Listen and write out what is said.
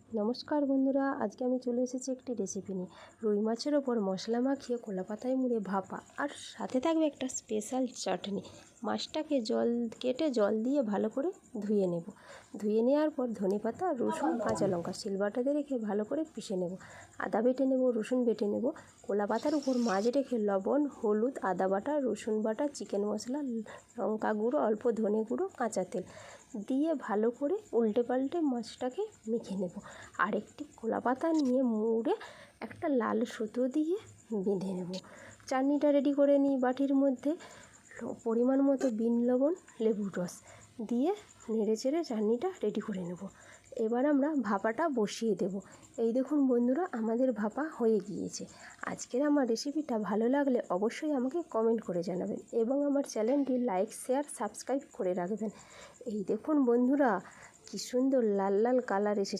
নমস্কার বন্ধুরা, আজকে আমি চলে এসেছি একটি রেসিপি নিয়ে। রুই মাছের ওপর মশলা মাখিয়ে কলা পাতায় মুড়ে ভাপা, আর সাথে থাকবে একটা স্পেশাল চাটনি। মাছটাকে কেটে জল দিয়ে ভালো করে ধুয়ে নেব। ধুয়ে নেওয়ার পর ধনেপাতা, রসুন, কাঁচা লঙ্কা শিলবাটাতে রেখে ভালো করে পিষে নেব। আদা বেটে নেব, রসুন বেটে নেব। কলা পাতার উপর মাছ রেখে লবণ, হলুদ, আদা বাটা, রসুন বাটা, চিকেন মশলা, লঙ্কা গুঁড়ো, অল্প ধনে গুঁড়ো, কাঁচা তেল দিয়ে ভালো করে উল্টে পাল্টে মাছটাকে মেখে নেব। আরেকটি কলা পাতা নিয়ে মুড়ে একটা লাল সুতো দিয়ে বেঁধে নেব। চাটনিটা রেডি করে নিই বাটির মধ্যে। পরিমাণ মতো বিন লবণ, লেবুর রস দিয়ে নেড়েচেড়ে চাটনিটা রেডি করে নেব। এবার আমরা ভাপাটা বসিয়ে দেব। এই দেখুন বন্ধুরা, আমাদের ভাপা হয়ে গিয়েছে। আজকের আমার রেসিপিটা ভালো লাগলে অবশ্যই আমাকে কমেন্ট করে জানাবেন এবং আমার চ্যানেলটি লাইক, শেয়ার, সাবস্ক্রাইব করে রাখবেন। এই দেখুন বন্ধুরা, কি সুন্দর লাল লাল কালার এসেছে।